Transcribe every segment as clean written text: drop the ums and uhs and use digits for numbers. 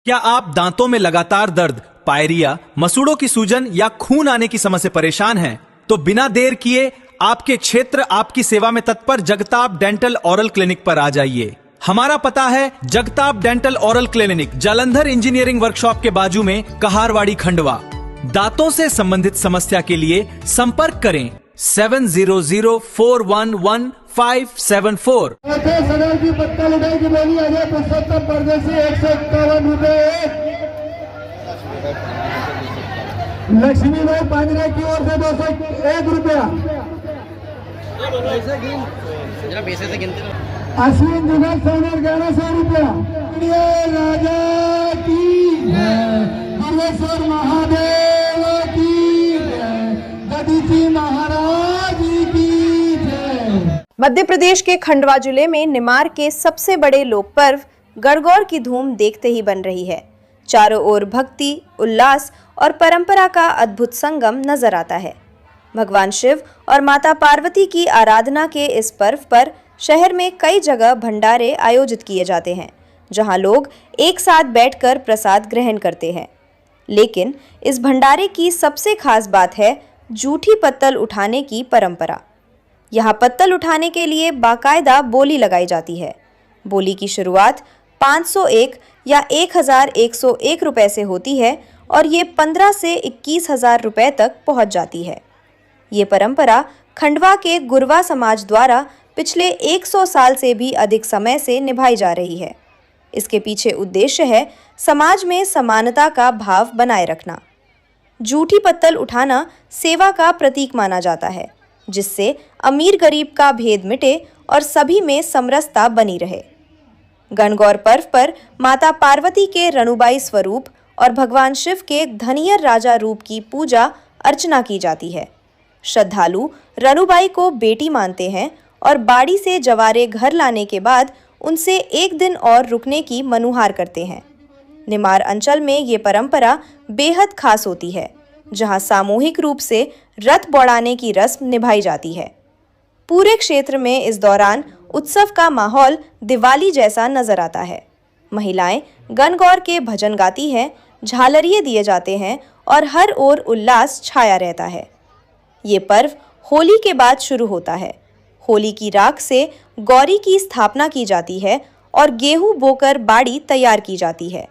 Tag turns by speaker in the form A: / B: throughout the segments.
A: क्या आप दांतों में लगातार दर्द, पायरिया, मसूड़ों की सूजन या खून आने की समस्या से परेशान हैं? तो बिना देर किए आपके क्षेत्र आपकी सेवा में तत्पर जगताप डेंटल ओरल क्लिनिक पर आ जाइए। हमारा पता है Jagtap dental oral clinic, Jalandhar engineering workshop के बाजू में, कहारवाड़ी, खंडवा। दांतों से संबंधित समस्या के लिए संपर्क करें 7004111574।
B: सदर की पत्ता लुटाई की बोली अजय पुरुषोत्तम परदेसी 151 रुपए। लक्ष्मी भाई पांजरा की ओर से 201 रुपया। अश्विन जुगल सोनर 1100 रुपया। राजा की दुर्गेश्वर महादेव की गदिजी महाराज की जय।
C: मध्य प्रदेश के खंडवा जिले में निमार के सबसे बड़े लोक पर्व गणगौर की धूम देखते ही बन रही है। चारों ओर भक्ति, उल्लास और परंपरा का अद्भुत संगम नजर आता है। भगवान शिव और माता पार्वती की आराधना के इस पर्व पर शहर में कई जगह भंडारे आयोजित किए जाते हैं, जहां लोग एक साथ बैठकर प्रसाद ग्रहण करते हैं। लेकिन इस भंडारे की सबसे खास बात है जूठी पत्तल उठाने की परंपरा। यहाँ पत्तल उठाने के लिए बाकायदा बोली लगाई जाती है। बोली की शुरुआत 501 या 1101 रुपए से होती है और ये 15 से 21,000 रुपए तक पहुँच जाती है। ये परंपरा खंडवा के गुरवा समाज द्वारा पिछले 100 साल से भी अधिक समय से निभाई जा रही है। इसके पीछे उद्देश्य है समाज में समानता का भाव बनाए रखना। जूठी पत्तल उठाना सेवा का प्रतीक माना जाता है, जिससे अमीर गरीब का भेद मिटे और सभी में समरसता बनी रहे। गणगौर पर्व पर माता पार्वती के रणुबाई स्वरूप और भगवान शिव के धनियर राजा रूप की पूजा अर्चना की जाती है। श्रद्धालु रणुबाई को बेटी मानते हैं और बाड़ी से जवारे घर लाने के बाद उनसे एक दिन और रुकने की मनुहार करते हैं। निमार अंचल में ये परंपरा बेहद खास होती है, जहां सामूहिक रूप से रथ दौड़ाने की रस्म निभाई जाती है। पूरे क्षेत्र में इस दौरान उत्सव का माहौल दिवाली जैसा नजर आता है। महिलाएं गणगौर के भजन गाती हैं, झालरिये दिए जाते हैं और हर ओर उल्लास छाया रहता है। ये पर्व होली के बाद शुरू होता है। होली की राख से गौरी की स्थापना की जाती है और गेहूं बोकर बाड़ी तैयार की जाती है।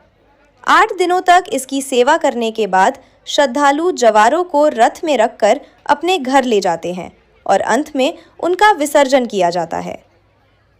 C: 8 दिनों तक इसकी सेवा करने के बाद श्रद्धालु जवारों को रथ में रखकर अपने घर ले जाते हैं और अंत में उनका विसर्जन किया जाता है।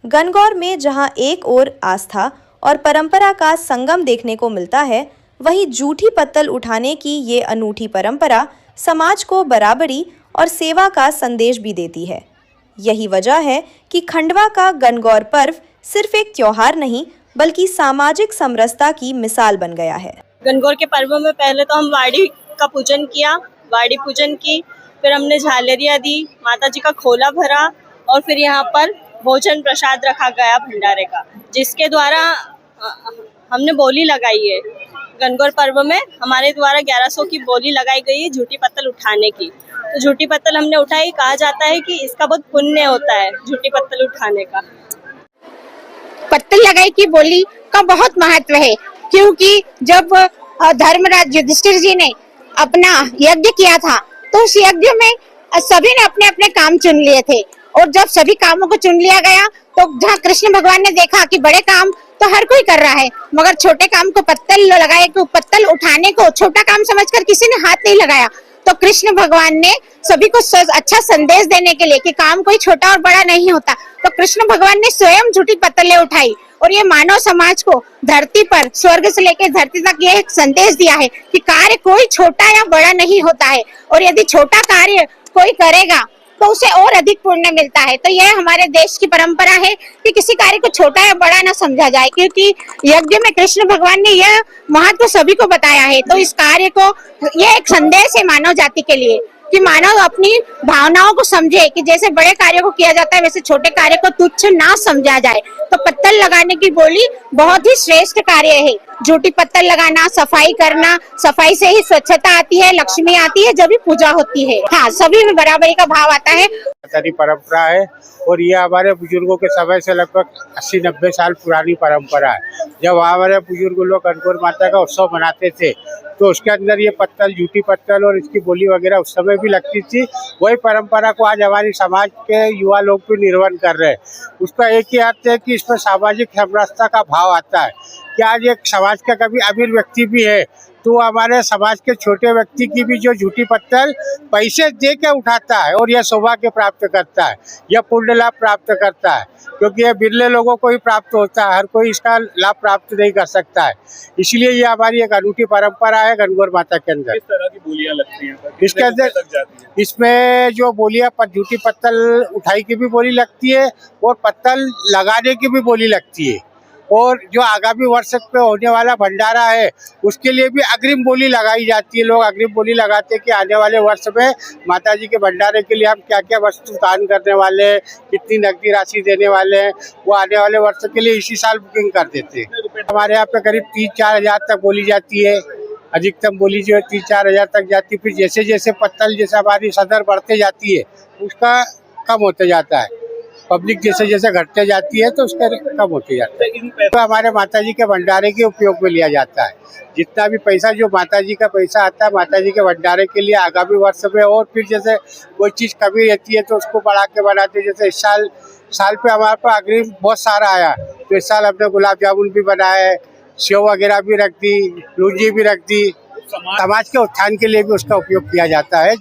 C: गणगौर में जहां एक ओर आस्था और परंपरा का संगम देखने को मिलता है, वहीं जूठी पत्तल उठाने की ये अनूठी परंपरा समाज को बराबरी और सेवा का संदेश भी देती है। यही वजह है कि खंडवा का गणगौर पर्व सिर्फ एक त्योहार नहीं, बल्कि सामाजिक समरसता की मिसाल बन गया है।
D: गणगौर के पर्व में पहले तो हम वाड़ी का पूजन किया, वाड़ी पूजन की, फिर हमने झालरियाँ दी, माता जी का खोला भरा और फिर यहाँ पर भोजन प्रसाद रखा गया भंडारे का, जिसके द्वारा हमने बोली लगाई है। गणगौर पर्व में हमारे द्वारा 1100 की बोली लगाई गई है जूठी पत्तल उठाने की। तो जूठी पत्तल हमने उठाई। कहा जाता है कि इसका बहुत पुण्य होता है जूठी पत्तल उठाने का।
E: पत्तल लगाई की बोली का बहुत महत्व है, क्योंकि जब धर्मराज युधिष्ठिर जी ने अपना यज्ञ किया था, तो उस यज्ञ में सभी ने अपने अपने काम चुन लिए थे। और जब सभी कामों को चुन लिया गया, तो जहाँ कृष्ण भगवान ने देखा कि बड़े काम तो हर कोई कर रहा है, मगर छोटे काम को पत्तल लगाए, को पत्तल उठाने को छोटा काम समझकर किसी ने हाथ नहीं लगाया। तो कृष्ण भगवान ने सभी को अच्छा संदेश देने के लिए कि काम कोई छोटा और बड़ा नहीं होता, तो कृष्ण भगवान ने स्वयं जूठी पत्तलें उठाई और ये मानव समाज को धरती पर, स्वर्ग से लेकर धरती तक ये एक संदेश दिया है कि कार्य कोई छोटा या बड़ा नहीं होता है, और यदि छोटा कार्य कोई करेगा तो उसे और अधिक पुण्य मिलता है। तो यह हमारे देश की परंपरा है कि किसी कार्य को छोटा या बड़ा ना समझा जाए, क्योंकि यज्ञ में कृष्ण भगवान ने यह महत्व सभी को बताया है। तो इस कार्य को, यह एक संदेश है मानव जाति के लिए कि मानव अपनी भावनाओं को समझे, कि जैसे बड़े कार्य को किया जाता है वैसे छोटे कार्य को तुच्छ ना समझा जाए। तो पत्तल लगाने की बोली बहुत ही श्रेष्ठ कार्य है। झूठी पत्तल लगाना, सफाई करना, सफाई से ही स्वच्छता आती है, लक्ष्मी आती है, जब भी पूजा होती है। हाँ, सभी में बराबरी का भाव आता है।
F: परंपरा है और ये हमारे बुजुर्गों के समय से लगभग 80-90 साल पुरानी परंपरा है। जब हमारे बुजुर्ग लोग गणगौर माता का उत्सव मनाते थे तो उसके अंदर ये पत्तल, झूठी पत्तल और इसकी बोली वगैरह उस समय भी लगती थी। वही परंपरा को आज हमारी समाज के युवा लोग भी निर्वहन कर रहे हैं। उसका एक ही अर्थ है कि इसमें सामाजिक समरसता का भाव आता है कि आज एक समाज का कभी अमीर व्यक्ति भी है तो हमारे समाज के छोटे व्यक्ति की भी जो झूठी पत्तल पैसे दे के उठाता है और यह सौभाग्य प्राप्त करता है, यह पुण्य लाभ प्राप्त करता है, क्योंकि यह बिरले लोगों को ही प्राप्त होता है, हर कोई इसका लाभ प्राप्त नहीं कर सकता है। इसलिए ये हमारी एक अनूठी परंपरा है गणगौर माता के अंदर।
G: किस तरह की बोलियां लगती हैं?
F: इसके अंदर इसमें जो बोलियां झूठी पत्तल उठाई की भी बोली लगती है और पत्तल लगाने की भी बोली लगती है, और जो आगामी वर्ष पे होने वाला भंडारा है उसके लिए भी अग्रिम बोली लगाई जाती है। लोग अग्रिम बोली लगाते हैं कि आने वाले वर्ष में माता जी के भंडारे के लिए हम क्या क्या वस्तु दान करने वाले हैं, कितनी नकदी राशि देने वाले हैं, वो आने वाले वर्ष के लिए इसी साल बुकिंग कर देते हैं। हमारे यहाँ पे करीब 3-4 हज़ार तक बोली जाती है। अधिकतम बोली जो है 3-4 हज़ार तक जाती है। फिर जैसे जैसे पत्तल जैसे हमारी सदर बढ़ते जाती है उसका कम होते जाता है। पब्लिक जैसे जैसे घटते जाती है तो उसका कम होते जाता है। तो हमारे माता जी के भंडारे के उपयोग में लिया जाता है। जितना भी पैसा जो माता जी का पैसा आता है माता जी के भंडारे के लिए आगामी वर्ष में, और फिर जैसे कोई चीज़ कमी रहती है तो उसको बढ़ा के बनाते हैं। जैसे इस साल पे हमारे पास अग्रिम बहुत सारा आया तो इस साल हमने गुलाब जामुन भी बनाए, सेव वगैरह भी रख दी, लूजी भी रख दी। समाज के उत्थान के लिए भी उसका उपयोग किया जाता है।